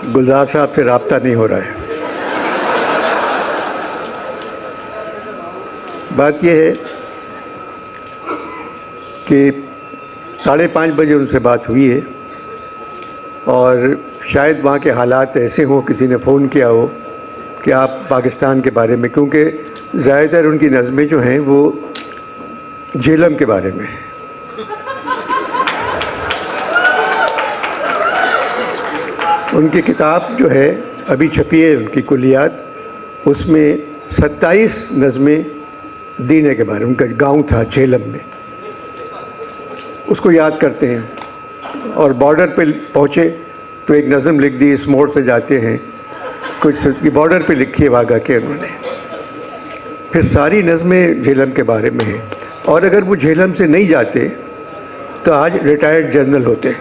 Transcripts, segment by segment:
गुलजार साहब से रब्ता नहीं हो रहा है। बात यह है कि 5:30 बजे उनसे बात हुई है और शायद वहाँ के हालात ऐसे हों, किसी ने फ़ोन किया हो कि आप पाकिस्तान के बारे में, क्योंकि ज़्यादातर उनकी नज़में जो हैं वो झेलम के बारे में हैं। उनकी किताब जो है अभी छपी है, उनकी कुलियात, उसमें 27 नज़में दीने के बारे में। उनका गांव था झेलम में, उसको याद करते हैं। और बॉर्डर पे पहुँचे तो एक नज़म लिख दी, इस मोड़ से जाते हैं कुछ, बॉर्डर पे लिखी है वाघा के उन्होंने। फिर सारी नज़में झेलम के बारे में हैं। और अगर वो झेलम से नहीं जाते तो आज रिटायर्ड जनरल होते।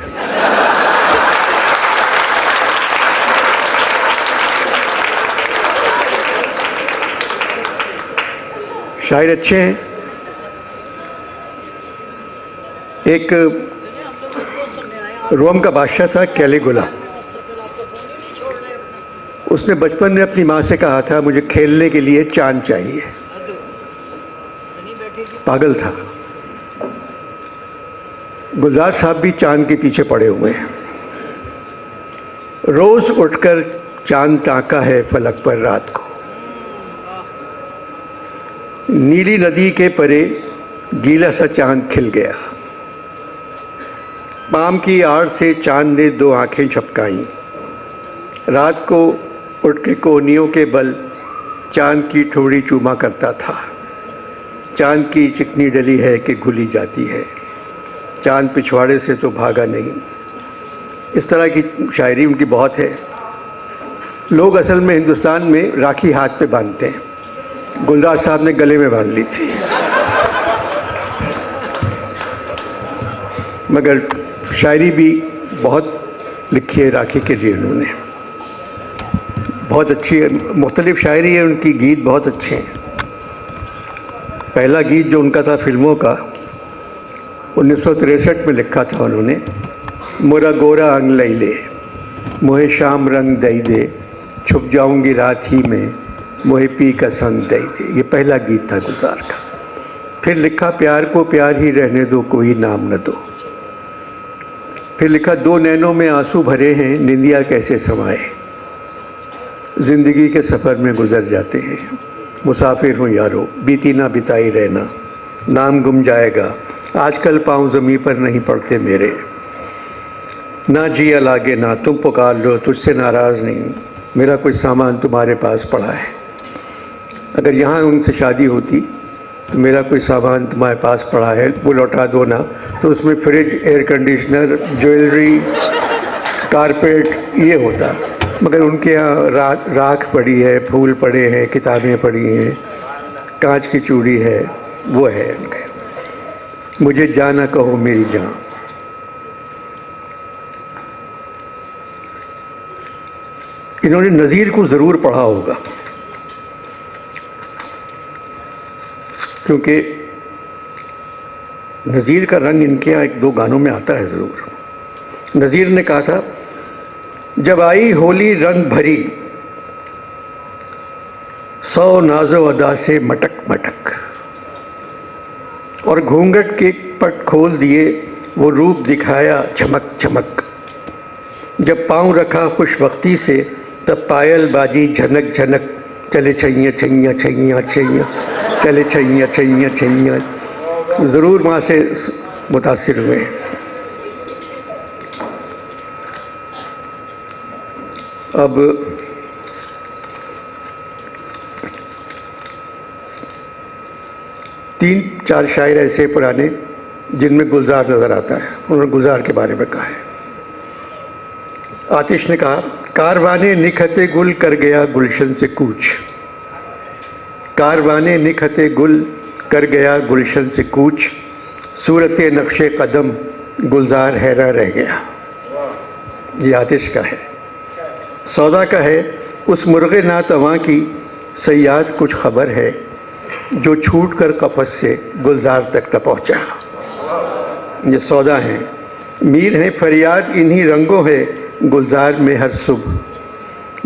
शायर अच्छे हैं। एक रोम का बादशाह था कैलिगुला। उसने बचपन में अपनी माँ से कहा था मुझे खेलने के लिए चांद चाहिए। पागल था। गुलजार साहब भी चांद के पीछे पड़े हुए हैं। रोज उठकर चांद ताका है फलक पर रात को, नीली नदी के परे गीला सा चांद खिल गया। पाम की आड़ से चांद ने 2 आंखें झपकाईं। रात को उठ के कोहनियों के बल चांद की ठोड़ी चूमा करता था। चांद की चिकनी डली है कि घुली जाती है, चांद पिछवाड़े से तो भागा नहीं। इस तरह की शायरी उनकी बहुत है। लोग असल में हिंदुस्तान में राखी हाथ पे बांधते हैं, गुलजार साहब ने गले में बांध ली थी। मगर शायरी भी बहुत लिखी है राखी के लिए उन्होंने, बहुत अच्छी है, मुख्तलिफ शायरी है उनकी। गीत बहुत अच्छे हैं। पहला गीत जो उनका था फिल्मों का 1963 में लिखा था उन्होंने, मोरा गोरा अंग लई ले मोहे शाम रंग दई दे, छुप जाऊंगी रात ही में मोहे पी का संग दई दे। ये पहला गीत था गुलजार का। फिर लिखा प्यार को प्यार ही रहने दो कोई नाम न दो। फिर लिखा 2 नैनों में आंसू भरे हैं निंदिया कैसे समाए, ज़िंदगी के सफ़र में गुजर जाते हैं। मुसाफिर हूँ यारो बीती ना बिताई रहना, नाम गुम जाएगा आजकल पाँव ज़मीं पर नहीं पड़ते मेरे। ना जिया लागे ना तुम पुकार लो, तुझसे नाराज़ नहीं, मेरा कुछ सामान तुम्हारे पास पड़ा है। अगर यहाँ उनसे शादी होती तो मेरा कोई सामान तुम्हारे पास पड़ा है वो लौटा दो ना, तो उसमें fridge, air conditioner, jewellery, carpet ये होता। मगर उनके यहाँ राख पड़ी है, फूल पड़े हैं, किताबें पड़ी हैं, कांच की चूड़ी है, वो है उनके। मुझे जाना कहो मेरी जान। इन्होंने नज़ीर को ज़रूर पढ़ा होगा, क्योंकि नज़ीर का रंग इनके यहाँ 1-2 गानों में आता है ज़रूर। नज़ीर ने कहा था, जब आई होली रंग भरी 100 नाज़ो अदा से मटक मटक, और घूंघट के पट खोल दिए वो रूप दिखाया चमक चमक। जब पाँव रखा खुश वक्ती से तब पायल बाजी झनक झनक, चले छैया छैया छैया छैया, चले छैया छैया छैया। ज़रूर वहाँ से मुतासिर हुए। अब तीन चार शायर ऐसे पुराने जिनमें गुलजार नज़र आता है। उन्होंने गुलजार के बारे में कहा है। आतिश ने कहा, कारवाने निखते गुल कर गया गुलशन से कूच, कारवाने निखते गुल कर गया गुलशन से कूच, सूरत नक्शे कदम गुलजार हैरा रह गया। ये आतिश का है। सौदा का है, उस मुर्गे नातवा की सयाद कुछ खबर है, जो छूट कर कफस से गुलजार तक न पहुँचा। ये सौदा है। मीर है फरियाद इन्हीं रंगों है गुलजार में हर सुबह,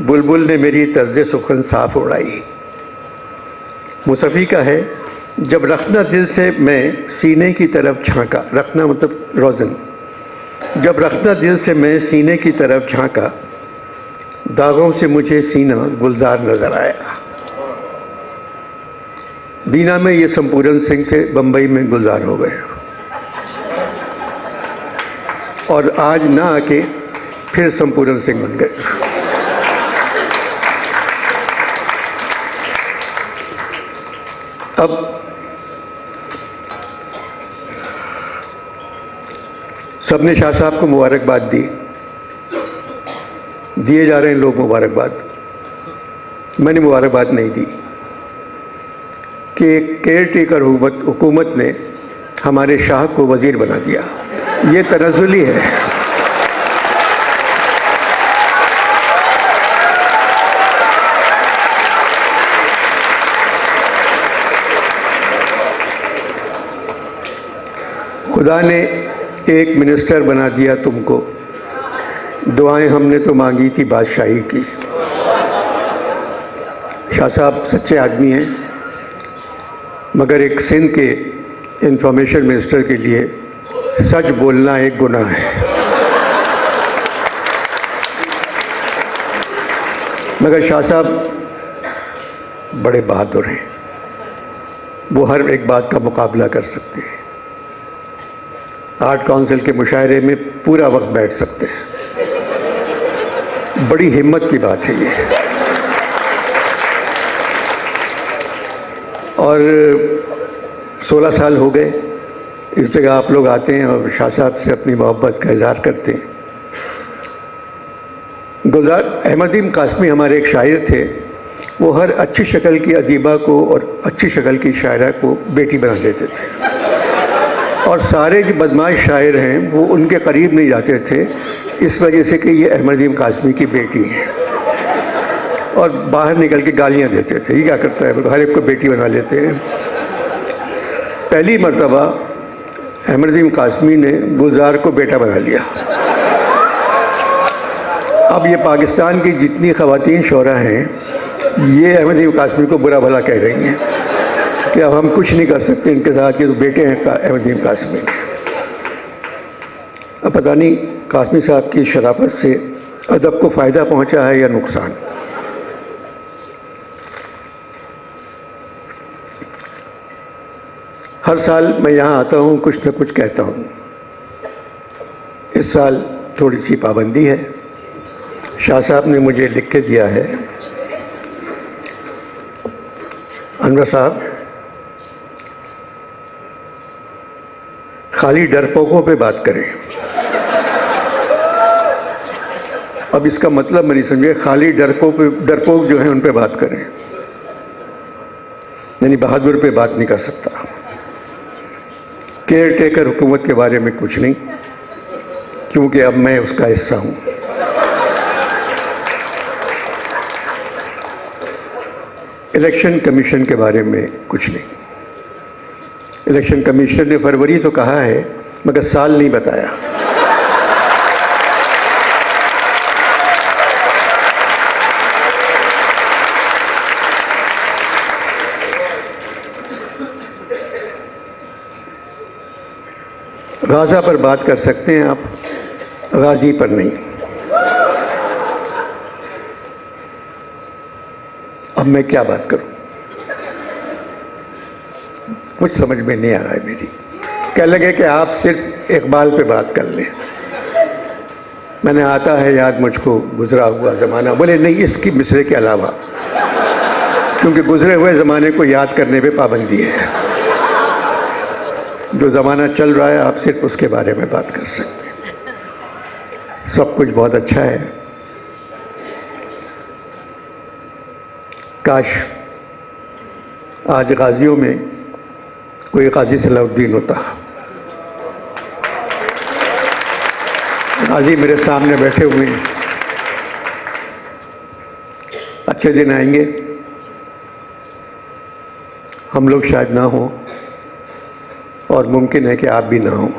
बुलबुल ने मेरी तर्ज सुखन साफ उड़ाई। मुसफ़ी का है, जब रखना दिल से मैं सीने की तरफ झांका, रखना मतलब रोज़न, जब रखना दिल से मैं सीने की तरफ झांका, दागों से मुझे सीना गुलजार नज़र आया। बीना में ये संपूरन सिंह थे, बम्बई में गुलजार हो गए और आज ना आके फिर संपूरन सिंह बन गए। अब सबने शाह साहब को मुबारकबाद दी, दिए जा रहे हैं लोग मुबारकबाद। मैंने मुबारकबाद नहीं दी कि केयर टेकर हुकूमत ने हमारे शाह को वज़ीर बना दिया। ये तनज़्ज़ुली है। खुदा ने एक मिनिस्टर बना दिया तुमको, दुआएं हमने तो मांगी थी बादशाही की। शाह साहब सच्चे आदमी हैं, मगर एक सिंध के इंफॉर्मेशन मिनिस्टर के लिए सच बोलना एक गुनाह है। मगर शाह साहब बड़े बहादुर हैं, वो हर एक बात का मुकाबला कर सकते हैं। आर्ट काउंसिल के मुशायरे में पूरा वक्त बैठ सकते हैं। बड़ी हिम्मत की बात है ये। और 16 साल हो गए इस जगह आप लोग आते हैं और शाह साहब से अपनी मोहब्बत का इजहार करते हैं। गुलजार अहमदीन कासमी हमारे एक शायर थे, वो हर अच्छी शक्ल की अदीबा को और अच्छी शक्ल की शायरा को बेटी बना देते थे, और सारे जो बदमाश शायर हैं वो उनके करीब नहीं जाते थे, इस वजह से कि ये अहमदीन कासमी की बेटी है, और बाहर निकल के गालियाँ देते थे। ये क्या करता है, हर एक को बेटी बना लेते हैं। पहली मर्तबा अहमदीन कासमी ने गुलजार को बेटा बना लिया। अब ये पाकिस्तान की जितनी ख़वातीन शोरा हैं, ये अहमदीन कासमी को बुरा भला कह रही हैं कि अब हम कुछ नहीं कर सकते इनके साथ, ये तो बेटे हैं अहमदीन कासमी। अब पता नहीं कासमी साहब की शराफत से अदब को फ़ायदा पहुंचा है या नुकसान। हर साल मैं यहाँ आता हूँ, कुछ न कुछ कहता हूँ। इस साल थोड़ी सी पाबंदी है। शाह साहब ने मुझे लिख के दिया है, अनवर साहब खाली डरपोकों पे बात करें। अब इसका मतलब मैं नहीं समझे, खाली डरपोक जो हैं उन पे बात करें, यानी बहादुर पे बात नहीं कर सकता। केयर टेकर हुकूमत के बारे में कुछ नहीं, क्योंकि अब मैं उसका हिस्सा हूँ। इलेक्शन कमीशन के बारे में कुछ नहीं। इलेक्शन कमीशन ने फरवरी तो कहा है, मगर साल नहीं बताया। गाज़ा पर बात कर सकते हैं आप, गाज़ी पर नहीं। अब मैं क्या बात करूं, कुछ समझ में नहीं आ रहा है मेरी। कह लगे कि आप सिर्फ इकबाल पे बात कर लें। मैंने आता है याद मुझको गुजरा हुआ ज़माना, बोले नहीं इसकी मिसरे के अलावा, क्योंकि गुजरे हुए ज़माने को याद करने पे पाबंदी है। जो ज़माना चल रहा है आप सिर्फ उसके बारे में बात कर सकते हैं। सब कुछ बहुत अच्छा है। काश आज गाजियों में कोई गाजी सलाउद्दीन होता। गाजी मेरे सामने बैठे हुए हैं। अच्छे दिन आएंगे, हम लोग शायद ना हों, और मुमकिन है कि आप भी ना हों।